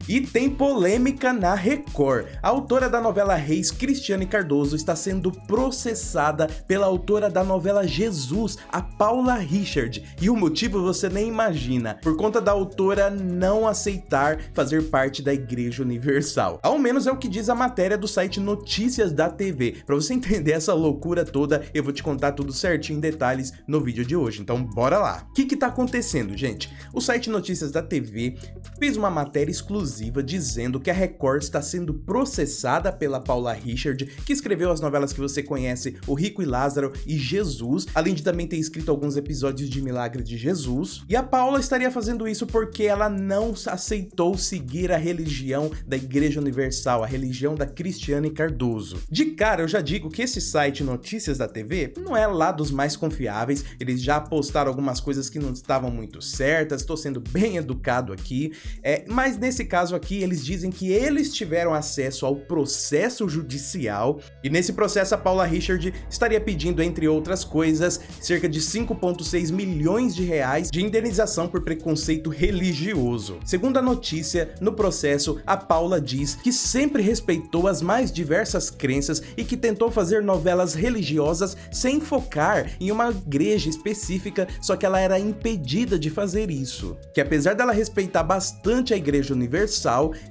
E tem polêmica na Record. A autora da novela Reis, Cristiane Cardoso, está sendo processada pela autora da novela Jesus, a Paula Richard. E o motivo você nem imagina, por conta da autora não aceitar fazer parte da Igreja Universal. Ao menos é o que diz a matéria do site Notícias da TV. Para você entender essa loucura toda, eu vou te contar tudo certinho em detalhes no vídeo de hoje. Então bora lá. O que tá acontecendo, gente? O site Notícias da TV fez uma matéria exclusiva dizendo que a Record está sendo processada pela Paula Richard, que escreveu as novelas que você conhece, O Rico e Lázaro e Jesus, além de também ter escrito alguns episódios de Milagre de Jesus. E a Paula estaria fazendo isso porque ela não aceitou seguir a religião da Igreja Universal, a religião da Cristiane Cardoso. De cara, eu já digo que esse site Notícias da TV não é lá dos mais confiáveis, eles já postaram algumas coisas que não estavam muito certas, estou sendo bem educado aqui, mas nesse caso aqui eles dizem que eles tiveram acesso ao processo judicial e nesse processo a Paula Richard estaria pedindo, entre outras coisas, cerca de 5,6 milhões de reais de indenização por preconceito religioso. Segundo a notícia, no processo, a Paula diz que sempre respeitou as mais diversas crenças e que tentou fazer novelas religiosas sem focar em uma igreja específica, só que ela era impedida de fazer isso. Que apesar dela respeitar bastante a Igreja Universal,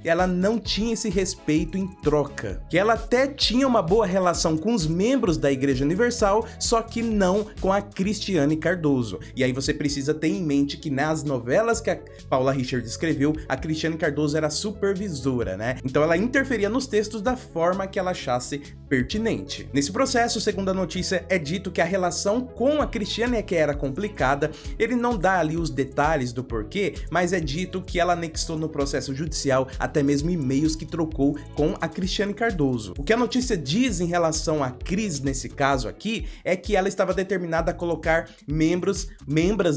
ela não tinha esse respeito em troca. Que ela até tinha uma boa relação com os membros da Igreja Universal, só que não com a Cristiane Cardoso. E aí você precisa ter em mente que nas novelas que a Paula Richard escreveu, a Cristiane Cardoso era supervisora, né? Então ela interferia nos textos da forma que ela achasse pertinente. Nesse processo, segundo a notícia, é dito que a relação com a Cristiane é que era complicada. Ele não dá ali os detalhes do porquê, mas é dito que ela anexou no processo judicial até mesmo e-mails que trocou com a Cristiane Cardoso. O que a notícia diz em relação a Cris nesse caso aqui é que ela estava determinada a colocar membras,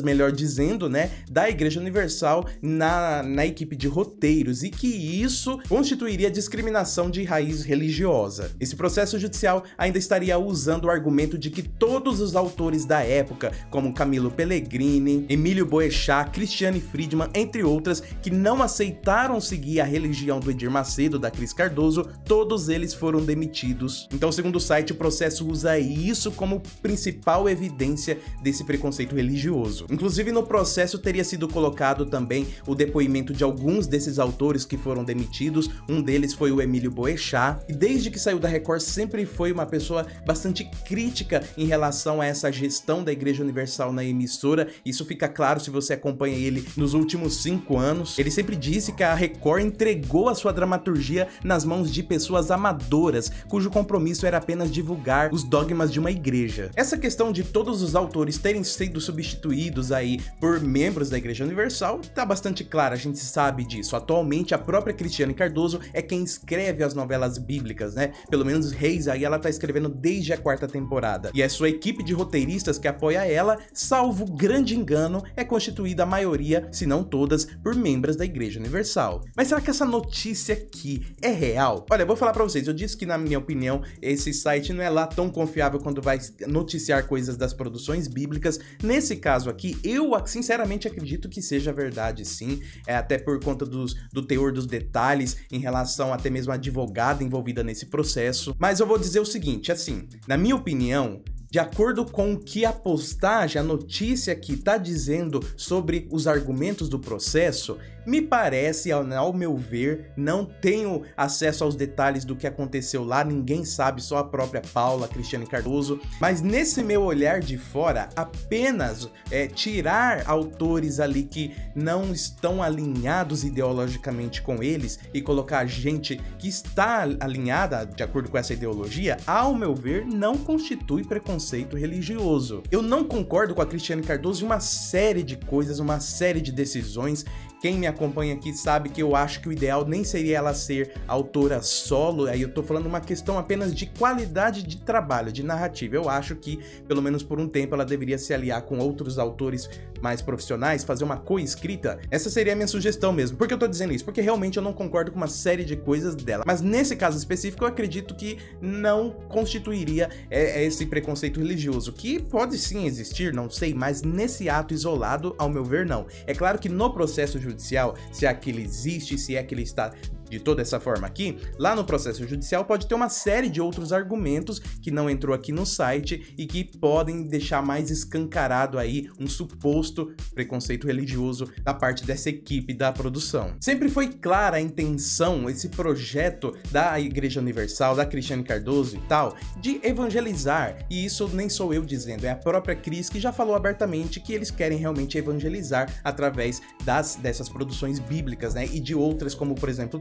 melhor dizendo, né, da Igreja Universal na equipe de roteiros e que isso constituiria discriminação de raiz religiosa. Esse processo judicial ainda estaria usando o argumento de que todos os autores da época, como Camilo Pellegrini, Emílio Boechat, Cristiane Friedman, entre outras, que não aceitaram seguir a religião do Edir Macedo, da Cris Cardoso, todos eles foram demitidos. Então, segundo o site, o processo usa isso como principal evidência desse preconceito religioso. Inclusive, no processo teria sido colocado também o depoimento de alguns desses autores que foram demitidos. Um deles foi o Emílio Boechat, e desde que saiu da Record sempre foi uma pessoa bastante crítica em relação a essa gestão da Igreja Universal na emissora. Isso fica claro se você acompanha ele nos últimos 5 anos. Ele sempre disse que a Record entregou a sua dramaturgia nas mãos de pessoas amadoras, cujo compromisso era apenas divulgar os dogmas de uma igreja. Essa questão de todos os autores terem sido substituídos aí por membros da Igreja Universal tá bastante clara, a gente sabe disso. Atualmente a própria Cristiane Cardoso é quem escreve as novelas bíblicas, né? Pelo menos Reis aí ela tá escrevendo desde a 4ª temporada. E a sua equipe de roteiristas que apoia ela, salvo grande engano, é constituída a maioria, se não todas, por membros da Igreja Universal. Mas será que essa notícia aqui é real? Olha, eu vou falar pra vocês, eu disse que na minha opinião esse site não é lá tão confiável quando vai noticiar coisas das produções bíblicas. Nesse caso aqui, eu sinceramente acredito que seja verdade sim, até por conta do teor dos detalhes em relação até mesmo à advogada envolvida nesse processo. Mas eu vou dizer o seguinte, assim, na minha opinião, de acordo com o que a postagem, a notícia que está dizendo sobre os argumentos do processo, me parece, ao meu ver, não tenho acesso aos detalhes do que aconteceu lá, ninguém sabe, só a própria Paula, Cristiane Cardoso, mas nesse meu olhar de fora, apenas tirar autores ali que não estão alinhados ideologicamente com eles e colocar gente que está alinhada de acordo com essa ideologia, ao meu ver, não constitui preconceito religioso. Eu não concordo com a Cristiane Cardoso em uma série de coisas, uma série de decisões. Quem me acompanha aqui sabe que eu acho que o ideal nem seria ela ser autora solo, aí eu tô falando uma questão apenas de qualidade de trabalho, de narrativa. Eu acho que, pelo menos por um tempo, ela deveria se aliar com outros autores mais profissionais, fazer uma coescrita, essa seria a minha sugestão mesmo. Por que eu tô dizendo isso? Porque realmente eu não concordo com uma série de coisas dela. Mas nesse caso específico, eu acredito que não constituiria esse preconceito religioso, que pode sim existir, não sei, mas nesse ato isolado, ao meu ver, não. É claro que no processo judicial, se é que ele existe, se é que ele está de toda essa forma aqui, lá no processo judicial pode ter uma série de outros argumentos que não entrou aqui no site e que podem deixar mais escancarado aí um suposto preconceito religioso da parte dessa equipe da produção. Sempre foi clara a intenção, esse projeto da Igreja Universal, da Cristiane Cardoso e tal, de evangelizar, e isso nem sou eu dizendo, é a própria Cris que já falou abertamente que eles querem realmente evangelizar através dessas produções bíblicas, né, e de outras como, por exemplo,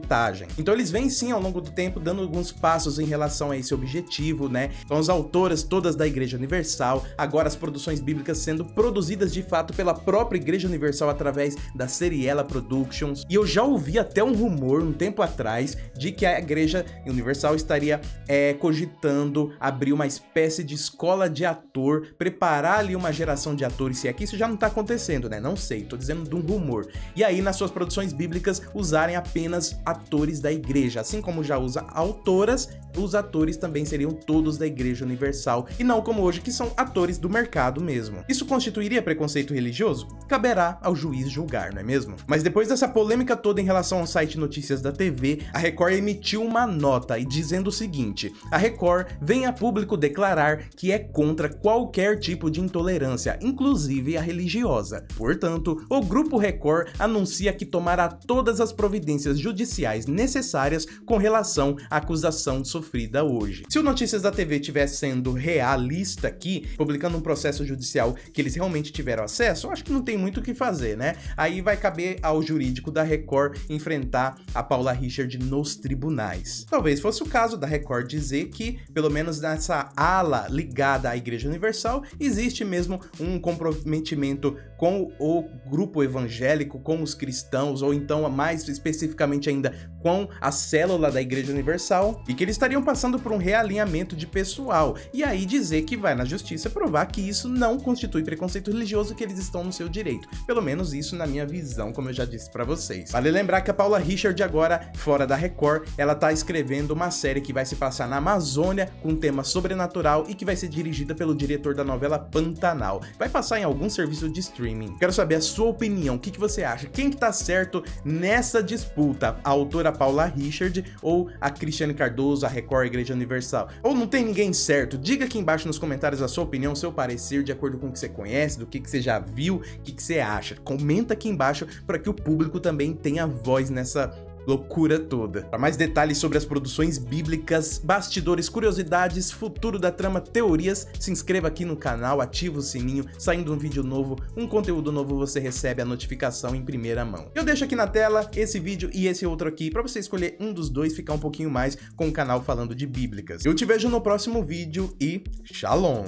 então eles vêm sim ao longo do tempo dando alguns passos em relação a esse objetivo, né? Então as autoras todas da Igreja Universal, agora as produções bíblicas sendo produzidas de fato pela própria Igreja Universal através da Seriela Productions. E eu já ouvi até um rumor um tempo atrás de que a Igreja Universal estaria cogitando abrir uma espécie de escola de ator, preparar ali uma geração de atores, se é que isso já não tá acontecendo, né? Não sei, tô dizendo de um rumor. E aí nas suas produções bíblicas usarem apenas atores da igreja, assim como já usa autoras, os atores também seriam todos da Igreja Universal, e não como hoje, que são atores do mercado mesmo. Isso constituiria preconceito religioso? Caberá ao juiz julgar, não é mesmo? Mas depois dessa polêmica toda em relação ao site Notícias da TV, a Record emitiu uma nota e dizendo o seguinte: a Record vem a público declarar que é contra qualquer tipo de intolerância, inclusive a religiosa. Portanto, o Grupo Record anuncia que tomará todas as providências judiciais necessárias com relação à acusação sofrida hoje. Se o Notícias da TV tivesse sendo realista aqui, publicando um processo judicial que eles realmente tiveram acesso, eu acho que não tem muito o que fazer, né? Aí vai caber ao jurídico da Record enfrentar a Paula Richard nos tribunais. Talvez fosse o caso da Record dizer que, pelo menos nessa ala ligada à Igreja Universal, existe mesmo um comprometimento com o grupo evangélico, com os cristãos, ou então, mais especificamente ainda, com a célula da Igreja Universal, e que eles estariam passando por um realinhamento de pessoal, e aí dizer que vai na justiça provar que isso não constitui preconceito religioso, que eles estão no seu direito. Pelo menos isso na minha visão, como eu já disse pra vocês. Vale lembrar que a Paula Richard agora, fora da Record, ela tá escrevendo uma série que vai se passar na Amazônia, com um tema sobrenatural, e que vai ser dirigida pelo diretor da novela Pantanal. Vai passar em algum serviço de streaming. Quero saber a sua opinião, o que você acha? Quem que tá certo nessa disputa? A autora Paula Richard ou a Cristiane Cardoso, a Record, a Igreja Universal? Ou não tem ninguém certo? Diga aqui embaixo nos comentários a sua opinião, seu parecer, de acordo com o que você conhece, do que você já viu, o que você acha. Comenta aqui embaixo para que o público também tenha voz nessa loucura toda. Para mais detalhes sobre as produções bíblicas, bastidores, curiosidades, futuro da trama, teorias, se inscreva aqui no canal, ativa o sininho, saindo um vídeo novo, um conteúdo novo, você recebe a notificação em primeira mão. Eu deixo aqui na tela esse vídeo e esse outro aqui para você escolher um dos dois, ficar um pouquinho mais com o canal falando de bíblicas. Eu te vejo no próximo vídeo e Shalom!